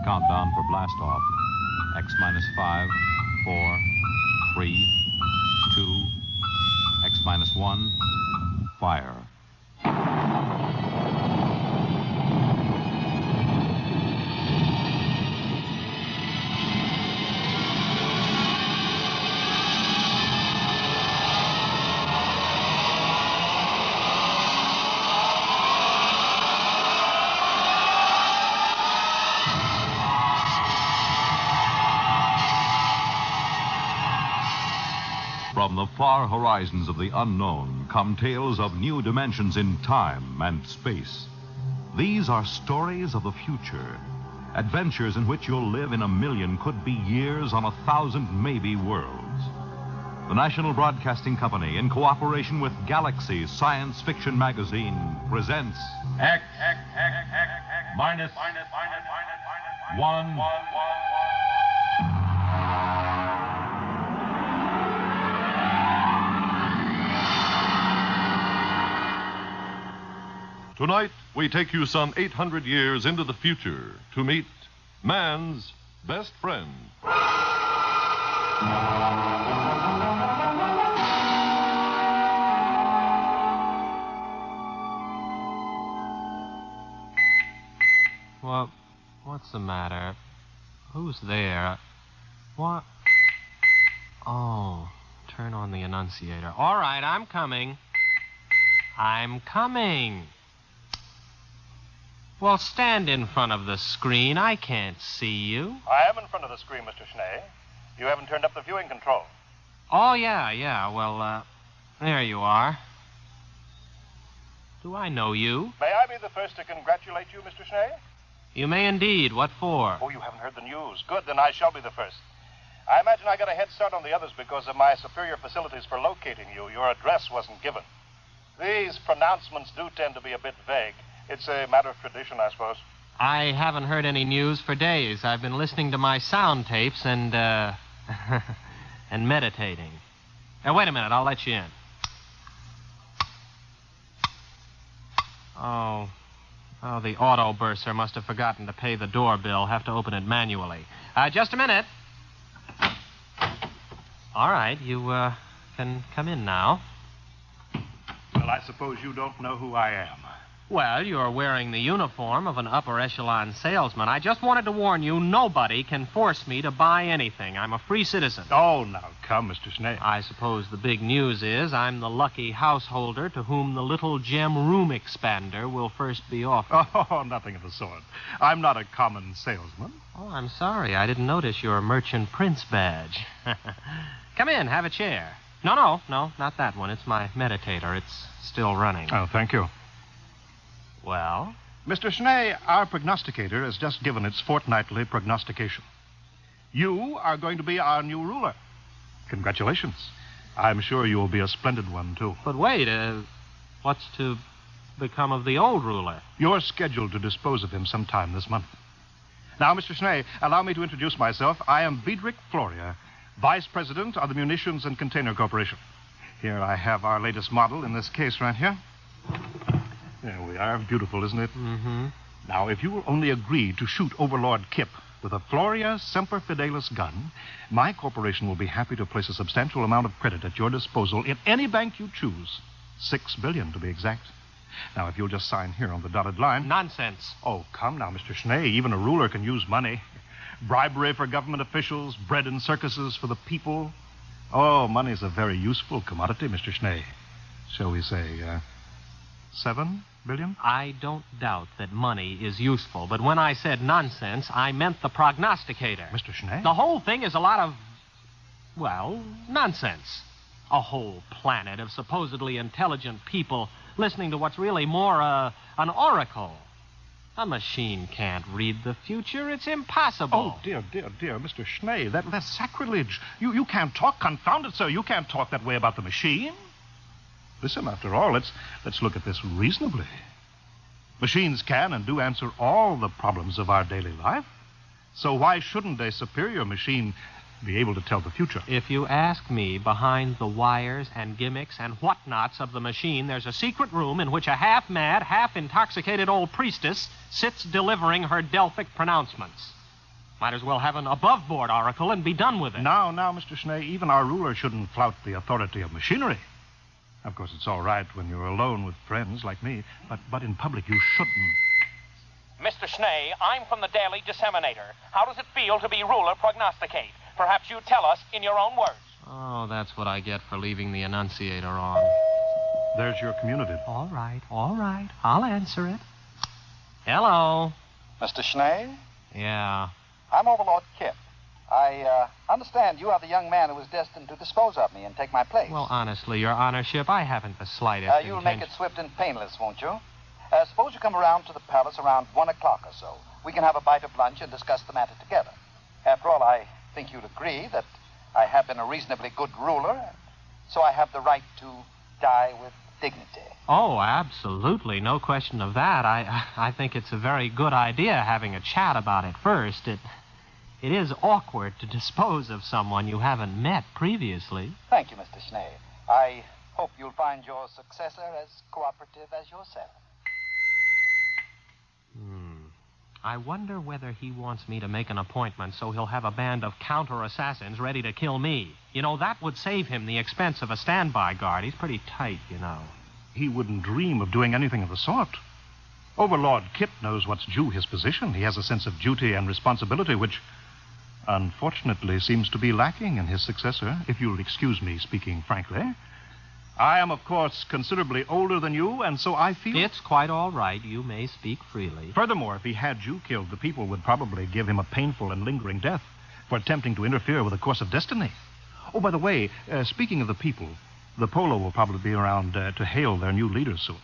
Countdown for blast off. X minus 5, 4, 3, 2, X minus 1, fire. From the far horizons of the unknown come tales of new dimensions in time and space. These are stories of the future, adventures in which you'll live in a million, could be years, on 1,000 maybe worlds. The National Broadcasting Company, in cooperation with Galaxy Science Fiction Magazine, presents X minus 1. Tonight, we take you some 800 years into the future to meet man's best friend. Well, what's the matter? Who's there? What? Oh, turn on the annunciator. All right, I'm coming. I'm coming. Well, stand in front of the screen. I can't see you. I am in front of the screen, Mr. Schnee. You haven't turned up the viewing control. Oh, yeah. Well, there you are. Do I know you? May I be the first to congratulate you, Mr. Schnee? You may indeed. What for? Oh, you haven't heard the news. Good, then I shall be the first. I imagine I got a head start on the others because of my superior facilities for locating you. Your address wasn't given. These pronouncements do tend to be a bit vague. It's a matter of tradition, I suppose. I haven't heard any news for days. I've been listening to my sound tapes and, and meditating. Now, wait a minute. I'll let you in. Oh, the auto bursar must have forgotten to pay the door bill. Have to open it manually. Just a minute. All right, you, can come in now. Well, I suppose you don't know who I am. Well, you're wearing the uniform of an upper echelon salesman. I just wanted to warn you, nobody can force me to buy anything. I'm a free citizen. Oh, now, come, Mr. Schnee. I suppose the big news is I'm the lucky householder to whom the little gem room expander will first be offered. Oh, nothing of the sort. I'm not a common salesman. Oh, I'm sorry. I didn't notice your merchant prince badge. Come in, have a chair. No, not that one. It's my meditator. It's still running. Oh, thank you. Well? Mr. Schnee, our prognosticator has just given its fortnightly prognostication. You are going to be our new ruler. Congratulations. I'm sure you will be a splendid one, too. But wait, what's to become of the old ruler? You're scheduled to dispose of him sometime this month. Now, Mr. Schnee, allow me to introduce myself. I am 𝚑𝚖𝚗𝚗 Floria, Vice President of the Munitions and Container Corporation. Here I have our latest model in this case right here. There we are. Beautiful, isn't it? Mm-hmm. Now, if you will only agree to shoot Overlord Kip with a Floria Semper Fidelis gun, my corporation will be happy to place a substantial amount of credit at your disposal in any bank you choose. $6 billion, to be exact. Now, if you'll just sign here on the dotted line... Nonsense. Oh, come now, Mr. Schnee. Even a ruler can use money. Bribery for government officials, bread and circuses for the people. Oh, money's a very useful commodity, Mr. Schnee. Shall we say, $7 billion? I don't doubt that money is useful, but when I said nonsense, I meant the prognosticator. Mr. Schnee? The whole thing is a lot of, well, nonsense. A whole planet of supposedly intelligent people listening to what's really more an oracle. A machine can't read the future. It's impossible. Oh, dear, Mr. Schnee, that's sacrilege. You can't talk, confound it, sir. You can't talk that way about the machine. Listen, after all, let's look at this reasonably. Machines can and do answer all the problems of our daily life. So why shouldn't a superior machine be able to tell the future. If you ask me, behind the wires and gimmicks and whatnots of the machine, there's a secret room in which a half-mad, half-intoxicated old priestess sits delivering her Delphic pronouncements. Might as well have an above-board oracle and be done with it. Now, Mr. Schnee, even our ruler shouldn't flout the authority of machinery. Of course, it's all right when you're alone with friends like me, but in public you shouldn't. Mr. Schnee, I'm from the Daily Disseminator. How does it feel to be ruler prognosticate? Perhaps you tell us in your own words. Oh, that's what I get for leaving the annunciator on. There's your communitive. All right. I'll answer it. Hello. Mr. Schnee? Yeah. I'm Overlord Kip. I understand you are the young man who is destined to dispose of me and take my place. Well, honestly, Your Honorship, I haven't the slightest You'll intention... make it swift and painless, won't you? Suppose you come around to the palace around 1 o'clock or so. We can have a bite of lunch and discuss the matter together. After all, I think you'd agree that I have been a reasonably good ruler, so I have the right to die with dignity. Oh, absolutely. No question of that. I think it's a very good idea having a chat about it first. It is awkward to dispose of someone you haven't met previously. Thank you, Mr. Schnee. I hope you'll find your successor as cooperative as yourself. I wonder whether he wants me to make an appointment so he'll have a band of counter-assassins ready to kill me. You know, that would save him the expense of a standby guard. He's pretty tight, you know. He wouldn't dream of doing anything of the sort. Overlord Kip knows what's due his position. He has a sense of duty and responsibility, which, unfortunately, seems to be lacking in his successor, if you'll excuse me speaking frankly. I am, of course, considerably older than you, and so I feel... It's quite all right. You may speak freely. Furthermore, if he had you killed, the people would probably give him a painful and lingering death for attempting to interfere with the course of destiny. Oh, by the way, speaking of the people, the Polo will probably be around to hail their new leader soon.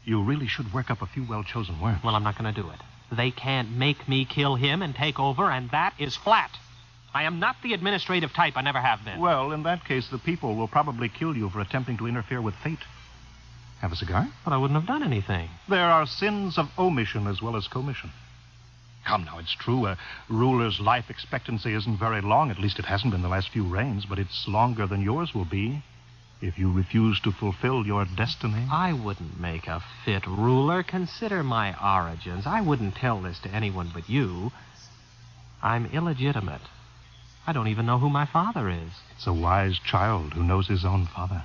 You really should work up a few well-chosen words. Well, I'm not going to do it. They can't make me kill him and take over, and that is flat. I am not the administrative type. I never have been. Well, in that case, the people will probably kill you for attempting to interfere with fate. Have a cigar? But I wouldn't have done anything. There are sins of omission as well as commission. Come now, it's true. A ruler's life expectancy isn't very long. At least it hasn't been the last few reigns, but it's longer than yours will be if you refuse to fulfill your destiny. I wouldn't make a fit ruler. Consider my origins. I wouldn't tell this to anyone but you. I'm illegitimate. I don't even know who my father is. It's a wise child who knows his own father.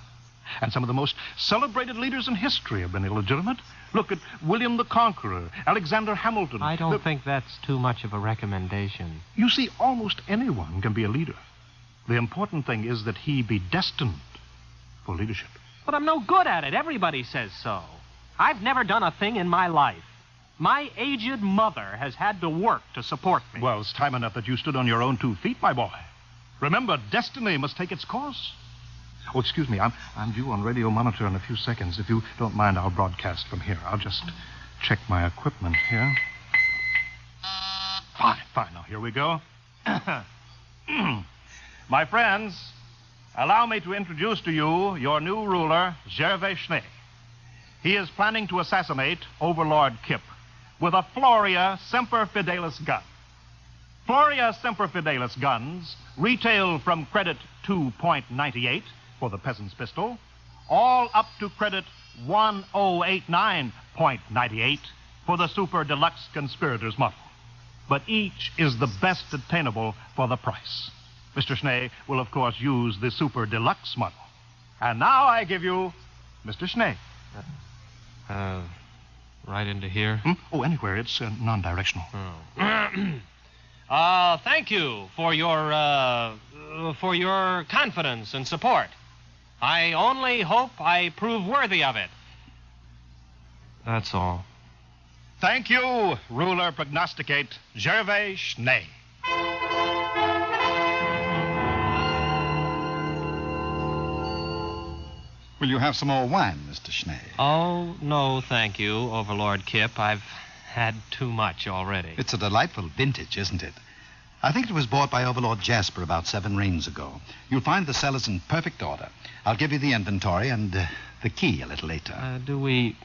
And some of the most celebrated leaders in history have been illegitimate. Look at William the Conqueror, Alexander Hamilton. I don't think that's too much of a recommendation. You see, almost anyone can be a leader. The important thing is that he be destined for leadership. But I'm no good at it. Everybody says so. I've never done a thing in my life. My aged mother has had to work to support me. Well, it's time enough that you stood on your own 2 feet, my boy. Remember, destiny must take its course. Oh, excuse me. I'm due on radio monitor in a few seconds. If you don't mind, I'll broadcast from here. I'll just check my equipment here. Fine. Now, here we go. My friends, allow me to introduce to you your new ruler, 𝚎𝚑. He is planning to assassinate Overlord Kip with a 𝚧𝚎𝚒𝚗𝚜 gun. 𝚧𝚎𝚒𝚗𝚜 guns retail from credit 2.98 for the peasant's pistol, all up to credit 1089.98 for the super deluxe conspirator's model. But each is the best attainable for the price. Mr. Schnee will, of course, use the super deluxe model. And now I give you Mr. Schnee. Right into here? Oh, anywhere. It's non-directional. Thank you for your confidence and support. I only hope I prove worthy of it. That's all. Thank you, ruler prognosticate 𝚎𝚑. Will you have some more wine, Mr. Schnee? Oh, no, thank you, Overlord Kip. I've had too much already. It's a delightful vintage, isn't it? I think it was bought by Overlord 𝚎𝗂𝚗𝚗 about 7 reigns ago. You'll find the cellars in perfect order. I'll give you the inventory and the key a little later. Do we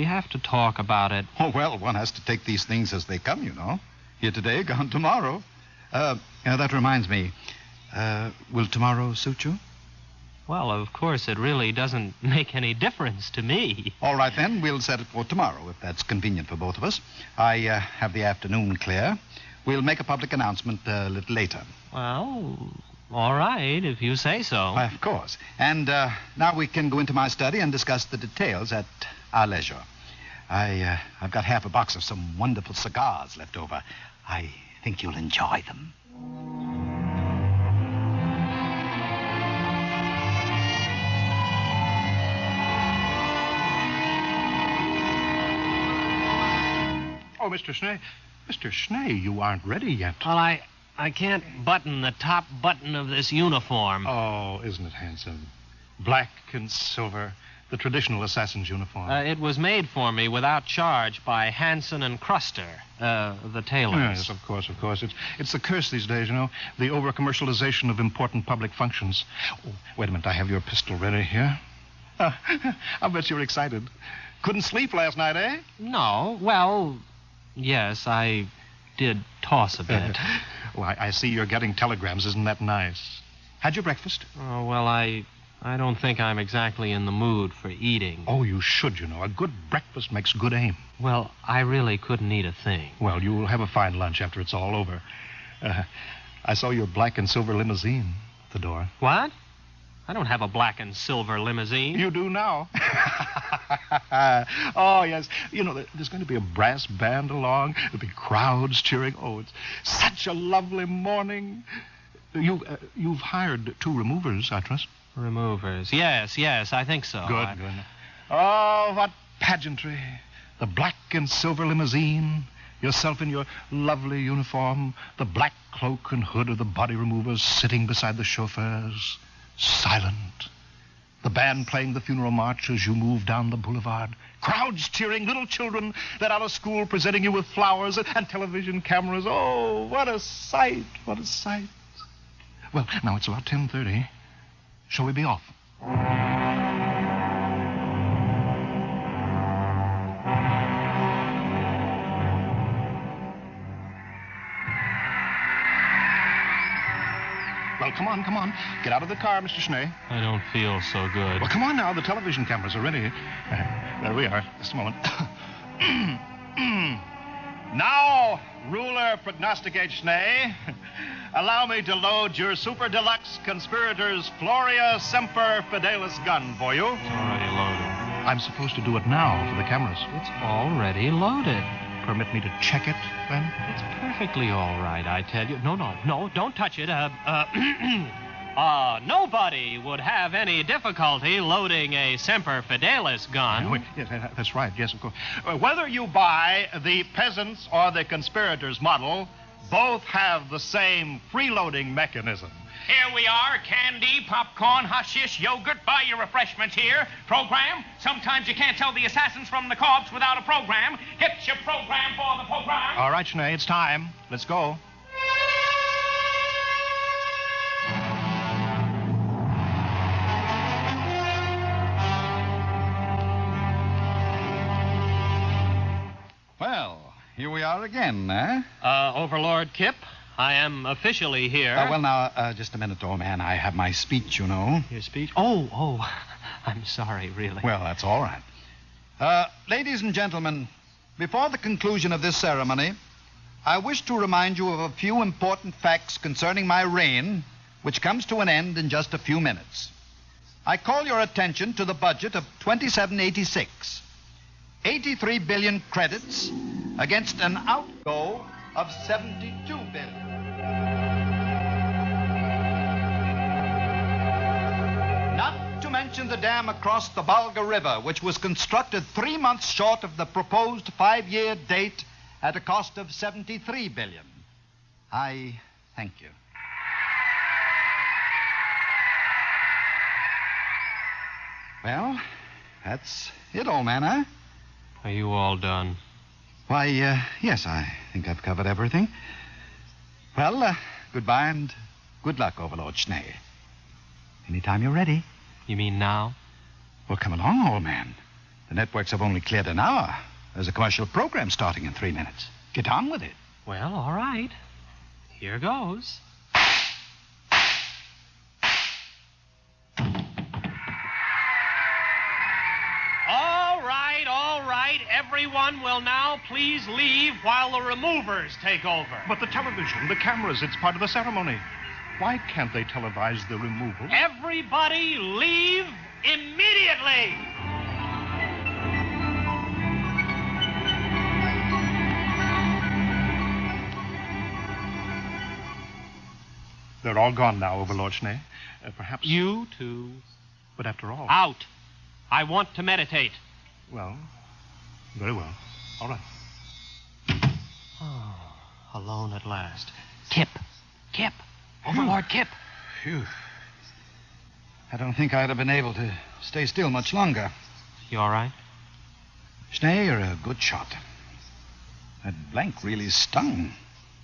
have to talk about it? Oh, well, one has to take these things as they come, you know. Here today, gone tomorrow. That reminds me. Will tomorrow suit you? Well, of course, it really doesn't make any difference to me. All right, then. We'll set it for tomorrow, if that's convenient for both of us. I have the afternoon clear. We'll make a public announcement a little later. Well, all right, if you say so. Why, of course. And now we can go into my study and discuss the details at our leisure. I've got half a box of some wonderful cigars left over. I think you'll enjoy them. Oh, Mr. Schnee. Mr. Schnee, you aren't ready yet. Well, I can't button the top button of this uniform. Oh, isn't it handsome? Black and silver, the traditional assassin's uniform. It was made for me without charge by Hansen and Kruster, the tailors. Yes, of course. It's the curse these days, you know, the over-commercialization of important public functions. Oh, wait a minute, I have your pistol ready here. I bet you're excited. Couldn't sleep last night, eh? No, well, yes, I did toss a bit. Well, I see you're getting telegrams. Isn't that nice? Had your breakfast? Oh, well, I don't think I'm exactly in the mood for eating. Oh, you should, you know. A good breakfast makes good aim. Well, I really couldn't eat a thing. Well, you'll have a fine lunch after it's all over. I saw your black and silver limousine at the door. What? I don't have a black and silver limousine. You do now. Oh, yes. You know, there's going to be a brass band along. There'll be crowds cheering. Oh, it's such a lovely morning. You've hired 2 removers, I trust. Removers. Yes, I think so. Good. Oh, what pageantry. The black and silver limousine, yourself in your lovely uniform, the black cloak and hood of the body removers sitting beside the chauffeurs, silent. The band playing the funeral march as you move down the boulevard. Crowds cheering, little children let out of school presenting you with flowers and television cameras. Oh, what a sight, what a sight. Well, now it's about 10:30. Shall we be off? Well, come on. Get out of the car, Mr. Schnee. I don't feel so good. Well, come on now. The television cameras are ready. There we are. Just a moment. Now, ruler prognosticate Schnee, allow me to load your super deluxe conspirators Floria Semper Fidelis gun for you. It's already loaded. I'm supposed to do it now for the cameras. It's already loaded. Permit me to check it, then? It's perfectly all right, I tell you. No, don't touch it. Nobody would have any difficulty loading a Semper Fidelis gun. Wait, yes, that's right. Yes, of course. Whether you buy the peasants or the conspirators model, both have the same freeloading mechanism. Here we are, candy, popcorn, hashish, yogurt. Buy your refreshments here. Program. Sometimes you can't tell the assassins from the corpse without a program. Get your program for the program. All right, Schnee, it's time. Let's go. Well, here we are again, eh? Overlord Kip, I am officially here. Well, now, just a minute, old man. I have my speech, you know. Your speech? Oh, I'm sorry, really. Well, that's all right. Ladies and gentlemen, before the conclusion of this ceremony, I wish to remind you of a few important facts concerning my reign, which comes to an end in just a few minutes. I call your attention to the budget of 2786. 83 billion credits against an outgo of 72 billion. Not to mention the dam across the Volga River, which was constructed 3 months short of the proposed 5-year date at a cost of 73 billion. I thank you. Well, that's it, old man, huh? Are you all done? Why, yes, I think I've covered everything. Well, goodbye and good luck, Overlord Schnee. Anytime you're ready. You mean now? Well, come along, old man. The networks have only cleared an hour. There's a commercial program starting in 3 minutes. Get on with it. Well, all right. Here goes. All right. Everyone will now please leave while the removers take over. But the television, the cameras, it's part of the ceremony. Why can't they televise the removal? Everybody leave immediately! They're all gone now, Overlord Schnee. Perhaps... You too. But after all... Out. I want to meditate. Well, very well. All right. Oh, alone at last. Kip. Overlord Kip. Phew. I don't think I'd have been able to stay still much longer. You all right? Schnee, you're a good shot. That blank really stung.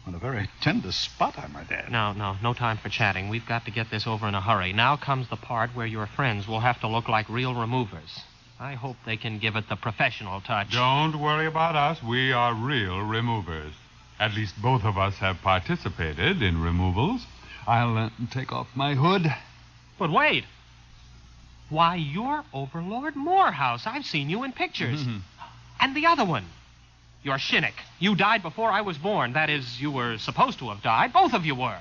On a very tender spot, I might add. No time for chatting. We've got to get this over in a hurry. Now comes the part where your friends will have to look like real removers. I hope they can give it the professional touch. Don't worry about us. We are real removers. At least both of us have participated in removals. I'll take off my hood. But wait. Why, you're Overlord Morehouse. I've seen you in pictures. Mm-hmm. And the other one. You're Shinnick. You died before I was born. That is, you were supposed to have died. Both of you were.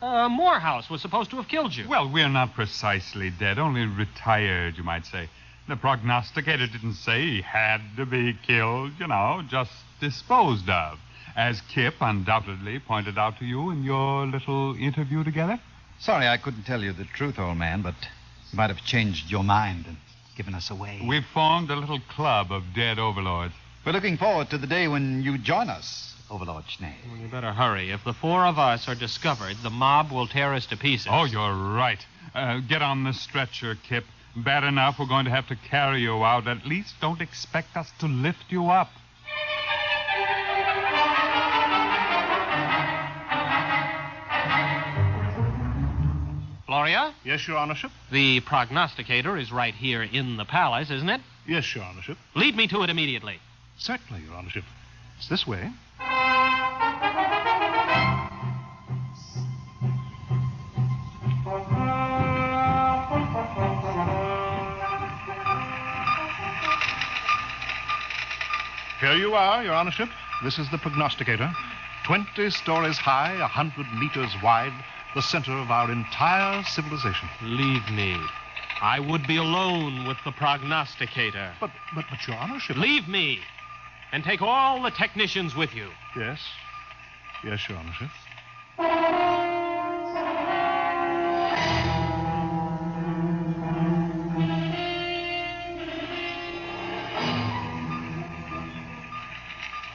Morehouse was supposed to have killed you. Well, we're not precisely dead, only retired, you might say. The prognosticator didn't say he had to be killed, just disposed of, as Kip undoubtedly pointed out to you in your little interview together. Sorry I couldn't tell you the truth, old man, but you might have changed your mind and given us away. We've formed a little club of dead overlords. We're looking forward to the day when you join us, Overlord Schnee. Well, you better hurry. If the four of us are discovered, the mob will tear us to pieces. Oh, you're right. Get on the stretcher, Kip. Bad enough we're going to have to carry you out. At least don't expect us to lift you up. Gloria? Yes, Your Honorship? The prognosticator is right here in the palace, isn't it? Yes, Your Honorship. Lead me to it immediately. Certainly, Your Honorship. It's this way. Here you are, Your Honorship. This is the prognosticator. 20 stories high, 100 meters wide, the center of our entire civilization. Leave me. I would be alone with the prognosticator. But, Your Honorship... Leave me, and take all the technicians with you. Yes. Yes, Your Honorship.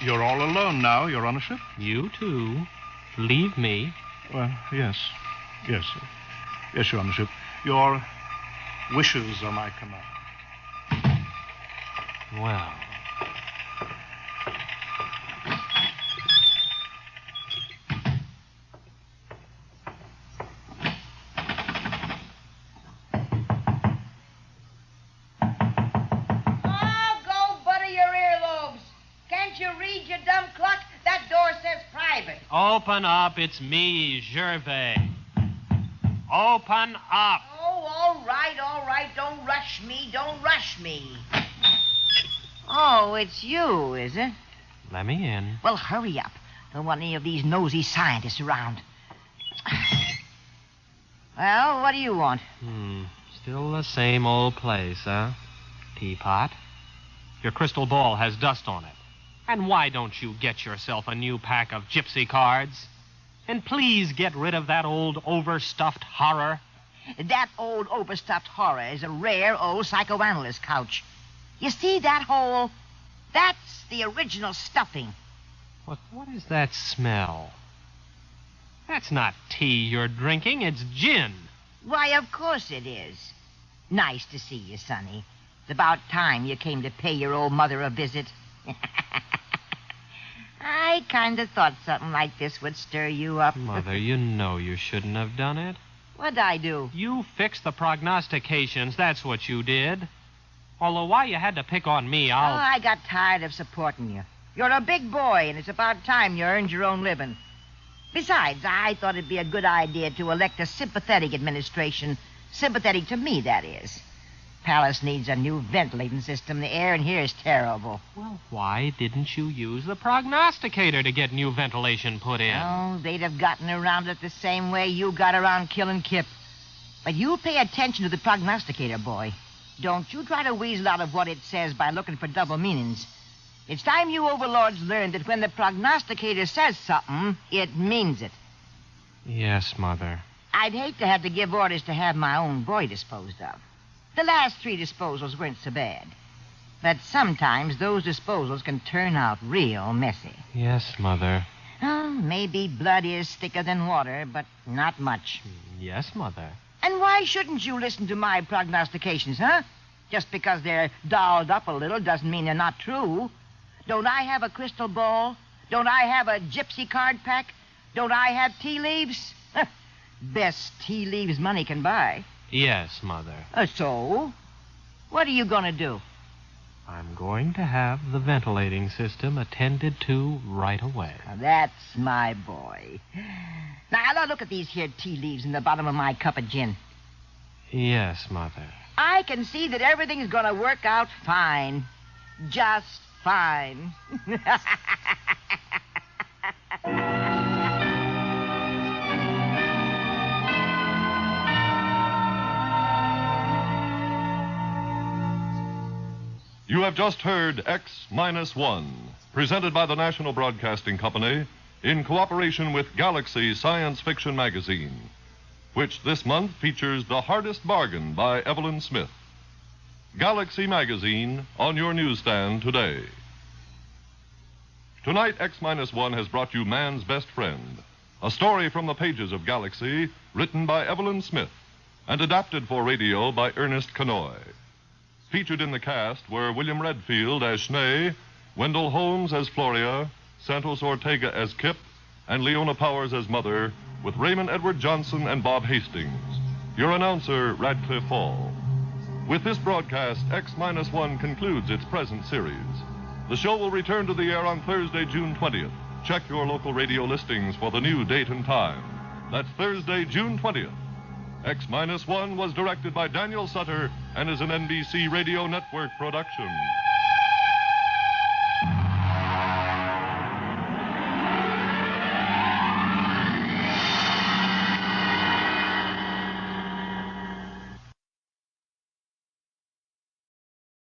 You're all alone now, Your Honorship? You too. Leave me. Well, yes. Yes, Your Honorship. Your wishes are my command. Well. Open up. It's me, 𝚑𝚘𝚗𝚗. Open up. Oh, all right. Don't rush me. Oh, it's you, is it? Let me in. Well, hurry up. Don't want any of these nosy scientists around. Well, what do you want? Still the same old place, huh? Teapot. Your crystal ball has dust on it. And why don't you get yourself a new pack of gypsy cards? And please get rid of that old overstuffed horror. That old overstuffed horror is a rare old psychoanalyst couch. You see that hole? That's the original stuffing. What is that smell? That's not tea you're drinking, it's gin. Why, of course it is. Nice to see you, Sonny. It's about time you came to pay your old mother a visit. I kind of thought something like this would stir you up. Mother, you know you shouldn't have done it. What'd I do? You fixed the prognostications, that's what you did. Although why you had to pick on me, I got tired of supporting you. You're a big boy, and it's about time you earned your own living. Besides, I thought it'd be a good idea to elect a sympathetic administration. Sympathetic to me, that is. Palace needs a new ventilating system. The air in here is terrible. Well, why didn't you use the prognosticator to get new ventilation put in? Oh, they'd have gotten around it the same way you got around killing Kip. But you pay attention to the prognosticator, boy. Don't you try to weasel out of what it says by looking for double meanings. It's time you overlords learned that when the prognosticator says something, it means it. Yes, Mother. I'd hate to have to give orders to have my own boy disposed of. The last 3 disposals weren't so bad. But sometimes those disposals can turn out real messy. Yes, Mother. Oh, maybe blood is thicker than water, but not much. Yes, Mother. And why shouldn't you listen to my prognostications, huh? Just because they're dolled up a little doesn't mean they're not true. Don't I have a crystal ball? Don't I have a gypsy card pack? Don't I have tea leaves? Best tea leaves money can buy. Yes, Mother. So? What are you going to do? I'm going to have the ventilating system attended to right away. Now, that's my boy. Now, look at these here tea leaves in the bottom of my cup of gin. Yes, Mother. I can see that everything's going to work out fine. Just fine. You have just heard X-1, presented by the National Broadcasting Company in cooperation with Galaxy Science Fiction Magazine, which this month features The Hardest Bargain by Evelyn Smith. Galaxy Magazine on your newsstand today. Tonight, X-1 has brought you Man's Best Friend, a story from the pages of Galaxy, written by Evelyn Smith and adapted for radio by Ernest Kanoy. Featured in the cast were William Redfield as Schnee, Wendell Holmes as Floria, Santos Ortega as Kip, and Leona Powers as Mother, with Raymond Edward Johnson and Bob Hastings. Your announcer, Radcliffe Hall. With this broadcast, X-1 concludes its present series. The show will return to the air on Thursday, June 20th. Check your local radio listings for the new date and time. That's Thursday, June 20th. X-1 was directed by Daniel Sutter and is an NBC Radio Network production.